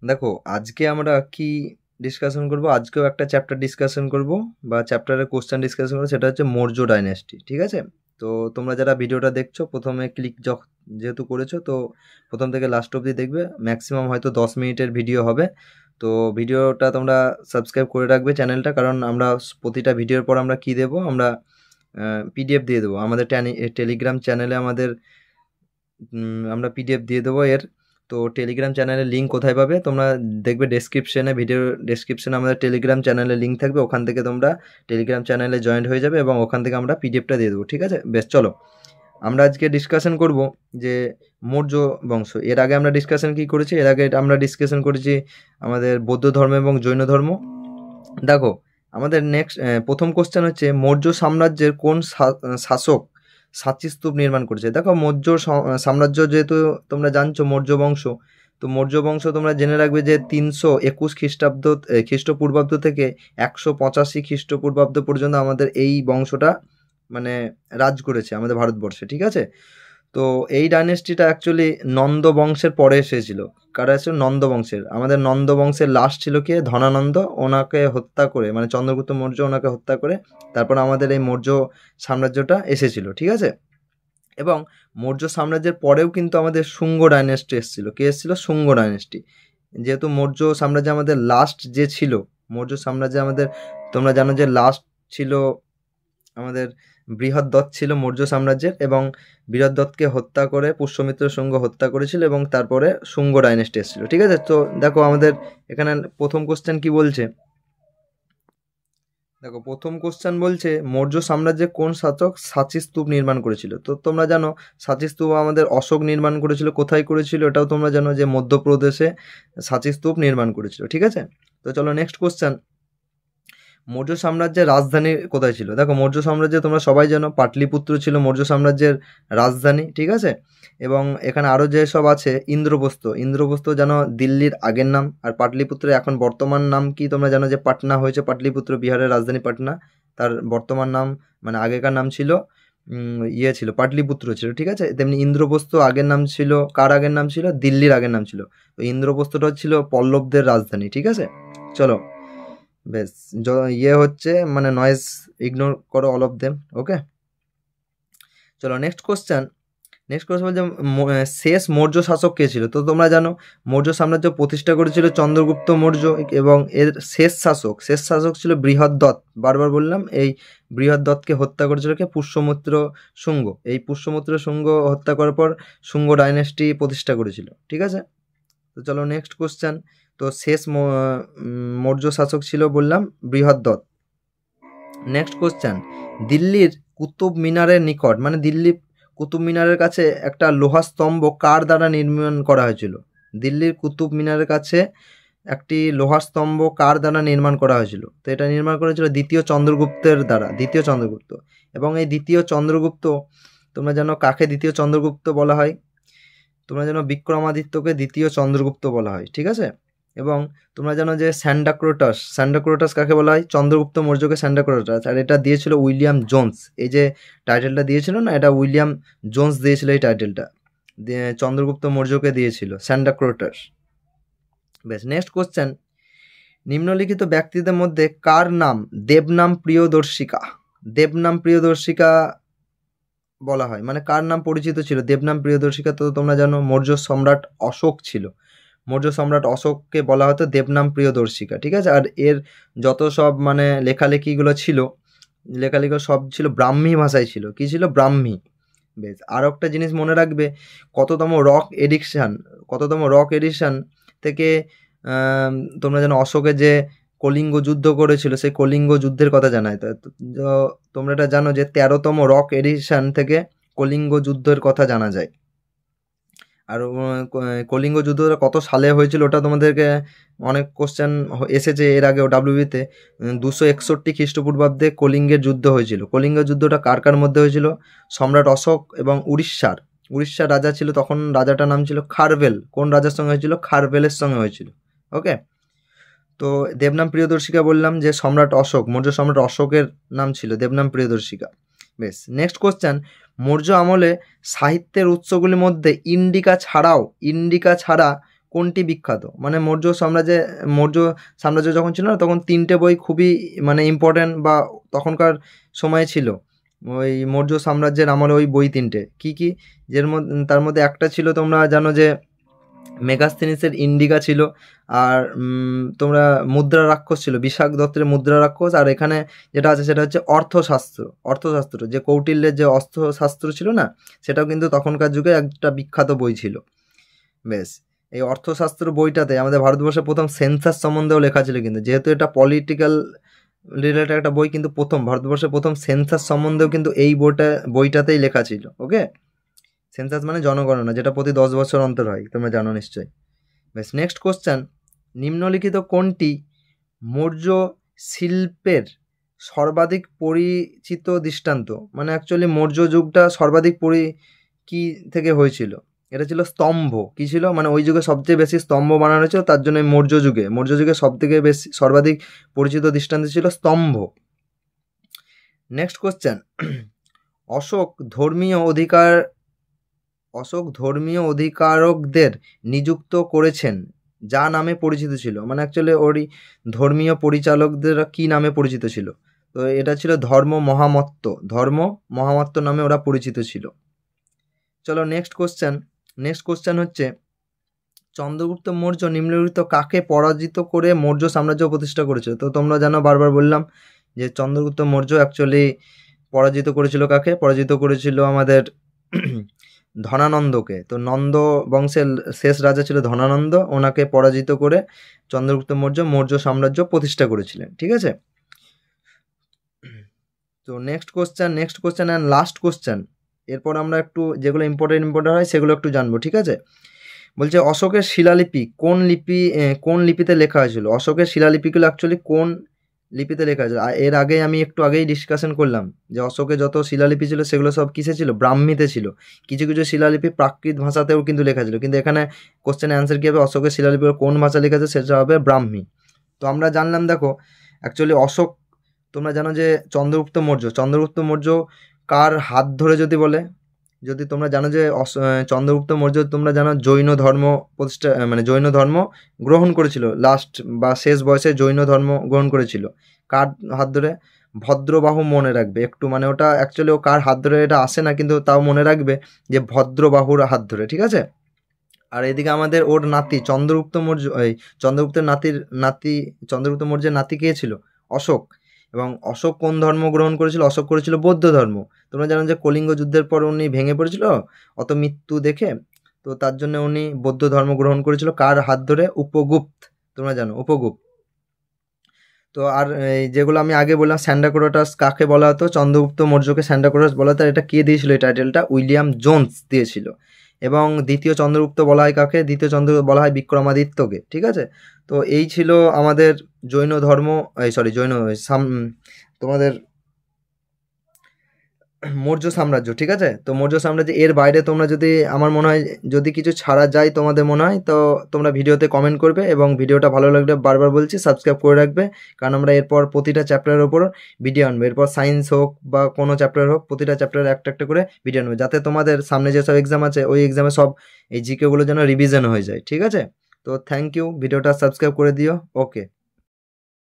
দেখো আজকে আমরা কি ডিসকাশন করব, আজকেও একটা চ্যাপ্টার ডিসকাশন করব বা চ্যাপ্টারের কোশ্চেন ডিসকাশন করবো, সেটা হচ্ছে মৌর্য ডাইনেস্টি। ঠিক আছে, তো তোমরা যারা ভিডিওটা দেখছো প্রথমে ক্লিক যেহেতু করেছো, তো প্রথম থেকে লাস্ট অবধি দেখবে। ম্যাক্সিমাম হয়তো 10 মিনিটের ভিডিও হবে। তো ভিডিওটা তোমরা সাবস্ক্রাইব করে রাখবে চ্যানেলটা, কারণ আমরা প্রতিটা ভিডিওর পর আমরা কি দেবো, আমরা পিডিএফ দিয়ে দেবো আমাদের টেলিগ্রাম চ্যানেলে। আমরা পিডিএফ দিয়ে দেবো এর। তো টেলিগ্রাম চ্যানেলের লিঙ্ক কোথায় পাবে তোমরা দেখবে ডেসক্রিপশনে, ভিডিও ডেসক্রিপশনে আমাদের টেলিগ্রাম চ্যানেলের লিঙ্ক থাকবে, ওখান থেকে তোমরা টেলিগ্রাম চ্যানেলে জয়েন্ট হয়ে যাবে এবং ওখান থেকে আমরা পিডিএফটা দিয়ে দেবো। ঠিক আছে, বেশ চলো আমরা আজকে ডিসকাশন করব যে মৌর্য বংশ। এর আগে আমরা ডিসকাশন কি করেছি, এর আগে আমরা ডিসকাশন করেছি আমাদের বৌদ্ধ ধর্ম এবং জৈন ধর্ম। দেখো আমাদের নেক্সট প্রথম কোশ্চেন হচ্ছে মৌর্য সাম্রাজ্যের কোন শাসক সাঁচি স্তূপ নির্মাণ করেছে। দেখো মৌর্য সাম্রাজ্য, যেহেতু তোমরা জানছো মৌর্য বংশ, তো মৌর্য বংশ তোমরা জেনে রাখবে যে 321 খ্রিস্টাব্দ খ্রিস্টপূর্বাব্দ থেকে 185 খ্রিস্টপূর্বাব্দ পর্যন্ত আমাদের এই বংশটা মানে রাজ করেছে আমাদের ভারতবর্ষে। ঠিক আছে, তো এই ডাইনেস্টিটা অ্যাকচুয়ালি নন্দ বংশের পরে এসেছিল। কারা আছে? নন্দ বংশের। আমাদের নন্দ বংশের লাস্ট ছিল কে? ধনানন্দ। ওনাকে হত্যা করে, মানে চন্দ্রগুপ্ত মৌর্য ওনাকে হত্যা করে তারপর আমাদের এই মৌর্য সাম্রাজ্যটা এসেছিল। ঠিক আছে, এবং মৌর্য সাম্রাজ্যের পরেও কিন্তু আমাদের শুঙ্গ ডাইনেস্টি এসেছিল। কে এসেছিল? শুঙ্গ ডাইনেস্টি। যেহেতু মৌর্য সাম্রাজ্যে আমাদের লাস্ট যে ছিল, মৌর্য সাম্রাজ্যে আমাদের তোমরা জানো যে লাস্ট ছিল আমাদের বৃহদ্রথ ছিল মৌর্য সাম্রাজ্যের, এবং বৃহদ্রথকে হত্যা করে পুষ্যমিত্র শুঙ্গ হত্যা করেছিল এবং তারপরে শুঙ্গ ডাইনেস্টি এসেছিল। ঠিক আছে, তো দেখো আমাদের এখানে প্রথম কোশ্চেন কি বলছে। দেখো প্রথম কোশ্চেন বলছে মৌর্য সাম্রাজ্যে কোন শাসক সাঁচি স্তূপ নির্মাণ করেছিল। তো তোমরা জানো সাঁচি স্তূপ আমাদের অশোক নির্মাণ করেছিল। কোথায় করেছিল এটাও তোমরা জানো যে মধ্যপ্রদেশে সাঁচি স্তূপ নির্মাণ করেছিল। ঠিক আছে, তো চলো নেক্সট কোশ্চেন। মৌর্য সাম্রাজ্যের রাজধানী কোথায় ছিল? দেখো মৌর্য সাম্রাজ্যে তোমরা সবাই জানো পাটলিপুত্র ছিল মৌর্য সাম্রাজ্যের রাজধানী। ঠিক আছে, এবং এখানে আরও যেসব আছে ইন্দ্রপ্রস্থ। ইন্দ্রপ্রস্থ জানো দিল্লির আগের নাম, আর পাটলিপুত্রের এখন বর্তমান নাম কি তোমরা জানো যে পাটনা হয়েছে। পাটলিপুত্র বিহারের রাজধানী পাটনা, তার বর্তমান নাম মানে আগেকার নাম ছিল ছিল পাটলিপুত্র ছিল। ঠিক আছে, তেমনি ইন্দ্রপ্রস্থ আগের নাম ছিল কার আগের নাম ছিল? দিল্লির আগের নাম ছিল। তো ইন্দ্রপ্রস্থটা ছিল পল্লবদের রাজধানী। ঠিক আছে, চলো বেশ হচ্ছে মানে নয়েজ ইগনোর করো অল অফ দেম। ওকে, চলো নেক্সট কোশ্চেন। নেক্সট কোশ্চেন বলছে শেষ মৌর্য শাসক কে ছিল। তো তোমরা জানো মৌর্য সাম্রাজ্য প্রতিষ্ঠা করেছিল চন্দ্রগুপ্ত মৌর্য, এবং এর শেষ শাসক ছিল বৃহদ্রথ। বারবার বললাম এই বৃহদ্রথকে হত্যা করেছিল কে? পুষ্যমিত্র শুঙ্গ। এই পুষ্যমিত্র শুঙ্গ হত্যা করার পর শুঙ্গ ডাইনেস্টি প্রতিষ্ঠা করেছিল। ঠিক আছে, তো চলো নেক্সট কোশ্চেন। তো শেষ মৌর্য শাসক ছিল বললাম বৃহদ্রথ। নেক্সট কোশ্চেন, দিল্লির কুতুব মিনারের নিকট, মানে দিল্লি কুতুব মিনারের কাছে একটা লোহা স্তম্ভ কার দ্বারা নির্মাণ করা হয়েছিল? দিল্লির কুতুব মিনারের কাছে একটি লোহার স্তম্ভ কার দ্বারা নির্মাণ করা হয়েছিল? তো এটা নির্মাণ করেছিল দ্বিতীয় চন্দ্রগুপ্তের দ্বারা, দ্বিতীয় চন্দ্রগুপ্ত। এবং এই দ্বিতীয় চন্দ্রগুপ্ত তোমরা জানো কাকে দ্বিতীয় চন্দ্রগুপ্ত বলা হয়? তোমরা জানো বিক্রমাদিত্যকে দ্বিতীয় চন্দ্রগুপ্ত বলা হয়। ঠিক আছে, এবং তোমরা জানো যে স্যান্ডাক্রোটাস কাকে বলা হয়? চন্দ্রগুপ্ত মৌর্যকে স্যান্ডাক্রোটাস, আর এটা দিয়েছিল উইলিয়াম জোন্স। এই যে টাইটেলটা দিয়েছিল না, এটা উইলিয়াম জোন্স দিয়েছিল এই টাইটেলটা, চন্দ্রগুপ্ত মৌর্যকে দিয়েছিল স্যান্ডাক্রোটাস। বেশ, নেক্সট কোশ্চেন। নিম্নলিখিত ব্যক্তিদের মধ্যে কার নাম দেবনাম প্রিয়দর্শিকা বলা হয়, মানে কার নাম পরিচিত ছিল দেবনাম প্রিয়দর্শিকা? তো তোমরা জানো মৌর্য সম্রাট অশোক ছিল। মৌর্য সম্রাট অশোককে বলা হতো দেবনাম প্রিয়দর্শিকা। ঠিক আছে, আর এর যত সব মানে লেখালেখিগুলো ছিল, লেখালেখি সব ছিল ব্রাহ্মী ভাষায় ছিল। কি ছিল? ব্রাহ্মী। বেশ, আর একটা জিনিস মনে রাখবে, কততম রক এডিশন থেকে তোমরা জানো অশোকের যে কলিঙ্গ যুদ্ধ করেছিল, সেই কলিঙ্গ যুদ্ধের কথা জানায়। তোমরা এটা জানো যে 13তম রক এডিশন থেকে কলিঙ্গ যুদ্ধের কথা জানা যায়। আর কলিঙ্গ যুদ্ধটা কত সালে হয়েছিল ওটা তোমাদেরকে অনেক কোশ্চেন এসেছে এর আগেও ডাব্লিউবিতে। 261 খ্রিস্টপূর্বাব্দে কলিঙ্গের যুদ্ধ হয়েছিল। কলিঙ্গের যুদ্ধটা কার কার মধ্যে হয়েছিল? সম্রাট অশোক এবং উড়িষ্যার রাজা ছিল তখন, রাজাটার নাম ছিল খারবেল। কোন রাজার সঙ্গে হয়েছিল? খারবেলের সঙ্গে হয়েছিল। ওকে, তো দেবনাম প্রিয়দর্শিকা বললাম যে সম্রাট অশোক, মৌর্য সম্রাট অশোকের নাম ছিল দেবনাম প্রিয়দর্শিকা। বেশ, নেক্সট কোশ্চেন। মৌর্য আমলে সাহিত্যের উৎসগুলির মধ্যে ইন্ডিকা ছাড়া কোনটি বিখ্যাত? মানে মৌর্য সাম্রাজ্য যখন ছিল না, তখন 3টে বই খুবই মানে ইম্পর্ট্যান্ট বা তখনকার সময়ে ছিল। ওই মৌর্য সাম্রাজ্যের আমলে ওই বই 3টে। কি? তার মধ্যে একটা ছিল, তোমরা জানো যে মেগাস্থেনিসের ইন্ডিকা ছিল, আর তোমরা মুদ্রা রাক্ষস ছিল, বিশাখ দত্তের মুদ্রা রাক্ষস। আর এখানে যেটা আছে সেটা হচ্ছে অর্থশাস্ত্র, যে কৌটিল্যের যে অর্থশাস্ত্র ছিল না, সেটাও কিন্তু তখনকার যুগে একটা বিখ্যাত বই ছিল। বেশ, এই অর্থশাস্ত্র বইটাতে আমাদের ভারতবর্ষের প্রথম সেন্সাস সম্বন্ধেও লেখা ছিল, কিন্তু যেহেতু এটা পলিটিক্যাল রিলেটেড একটা বই, কিন্তু ভারতবর্ষের প্রথম সেন্সাস সম্বন্ধেও কিন্তু এই বইটাতেই লেখা ছিল। ওকে, সেন্সাস মানে জনগণনা, যেটা প্রতি 10 বছর অন্তর হয়, তোমরা জানো নিশ্চয়ই। বেশ, নেক্সট কোশ্চেন, নিম্নলিখিত কোনটি মৌর্য শিল্পের সর্বাধিক পরিচিত দৃষ্টান্ত? মানে অ্যাকচুয়ালি মৌর্য যুগটা সর্বাধিক কি থেকে হয়েছিল? এটা ছিল স্তম্ভ। কি ছিল? মানে ওই যুগে সবচেয়ে বেশি স্তম্ভ বানানো হয়েছিল, তার জন্য মৌর্য যুগে সবথেকে বেশি সর্বাধিক পরিচিত দৃষ্টান্ত ছিল স্তম্ভ। নেক্সট কোশ্চেন, অশোক ধর্মীয় অধিকারকদের নিযুক্ত করেছেন যা নামে পরিচিত ছিল? মানে অ্যাকচুয়ালি ওরই ধর্মীয় পরিচালকদের কি নামে পরিচিত ছিল? তো এটা ছিল ধর্ম মহামত্ত নামে ওরা পরিচিত ছিল। চলো নেক্সট কোশ্চেন হচ্ছে, চন্দ্রগুপ্ত মৌর্য নিম্নলিখিত কাকে পরাজিত করে মৌর্য সাম্রাজ্য প্রতিষ্ঠা করেছিল? তো তোমরা জানো, বারবার বললাম যে চন্দ্রগুপ্ত মৌর্য অ্যাকচুয়ালি পরাজিত করেছিল কাকে? পরাজিত করেছিল আমাদের ধনানন্দকে। তো নন্দ বংশের শেষ রাজা ছিল ধনানন্দ, ওনাকে পরাজিত করে চন্দ্রগুপ্ত মৌর্য সাম্রাজ্য প্রতিষ্ঠা করেছিলেন। ঠিক আছে, তো next question and last question. এরপর আমরা একটু যেগুলো ইম্পর্টেন্ট হয় সেগুলো একটু জানবো। ঠিক আছে, বলছে অশোকের শিলালিপি কোন লিপিতে লেখা হয়েছিল? অশোকের শিলালিপিগুলো অ্যাকচুয়ালি কোন লিপিতে লেখা হয়েছিল? এর আগে আমি একটু আগেই ডিসকাশন করলাম যে অশোকের যত শিলালিপি ছিল সেগুলো সব কিসে ছিল? ব্রাহ্মীতে ছিল। কিছু শিলালিপি প্রাকৃত ভাষাতেও কিন্তু লেখা ছিল, কিন্তু এখানে কোশ্চেনের অ্যান্সার কী হবে? অশোকের শিলালিপিগুলো কোন ভাষা লেখা আছে, সেটা হবে ব্রাহ্মী। তো আমরা জানলাম, দেখো অ্যাকচুয়ালি অশোক, তোমরা জানো যে চন্দ্রগুপ্ত মৌর্য কার হাত ধরে যদি তোমরা জানো যে চন্দ্রগুপ্ত মৌর্য, তোমরা জানো জৈন ধর্ম গ্রহণ করেছিল, লাস্ট বা শেষ বয়সে জৈন ধর্ম গ্রহণ করেছিল। কার হাত ধরে? ভদ্রবাহু, মনে রাখবে একটু, মানে ওটা অ্যাকচুয়ালি ও কার হাত ধরে এটা আসে না, কিন্তু তাও মনে রাখবে যে ভদ্রবাহুর হাত ধরে। ঠিক আছে, আর এদিকে আমাদের ওর নাতি চন্দ্রগুপ্ত মৌর্যের নাতি কে ছিল? অশোক। এবং অশোক কোন ধর্ম গ্রহণ করেছিল? অশোক করেছিল বৌদ্ধ ধর্ম। তোমরা জানো যে কলিঙ্গ যুদ্ধের পর উনি ভেঙে পড়েছিল অত মৃত্যু দেখে, তো তার জন্য উনি বৌদ্ধ ধর্ম গ্রহণ করেছিল। কার হাত ধরে? উপগুপ্ত। তোমরা জানো উপগুপ্ত। তো আর এই যেগুলো আমি আগে বললাম, স্যান্ডাকোরাটাস কাকে বলা হতো? চন্দ্রগুপ্ত মৌর্যকে স্যান্ডাকোরাটাস বলা হতো। এটা কে দিয়েছিল এই টাইটেলটা? উইলিয়াম জোন্স দিয়েছিল। এবং দ্বিতীয় চন্দ্রগুপ্ত বলা হয় কাকে? দ্বিতীয় চন্দ্রগুপ্ত বলা হয় বিক্রমাদিত্যকে। ঠিক আছে, তো এই ছিল আমাদের তোমাদের মৌর্য সাম্রাজ্য। ঠিক আছে, তো মৌর্য সাম্রাজ্য এর বাইরে তোমরা যদি, আমার মনে হয় যদি কিছু ছাড়া যায় তোমাদের মনে হয়, তো তোমরা ভিডিওতে কমেন্ট করবে, এবং ভিডিওটা ভালো লাগলে বারবার বলছি সাবস্ক্রাইব করে রাখবে, কারণ আমরা এরপর প্রতিটা চ্যাপ্টারের ওপর ভিডিও আনবো। এরপর সায়েন্স হোক বা কোনো চ্যাপ্টার হোক, প্রতিটা চ্যাপ্টারে একটা করে ভিডিও আনবো, যাতে তোমাদের সামনে যেসব এক্সাম আছে ওই এক্সামে সব এই জিকেগুলো যেন রিভিশন হয়ে যায়। ঠিক আছে, তো থ্যাংক ইউ, ভিডিওটা সাবস্ক্রাইব করে দিও। ওকে।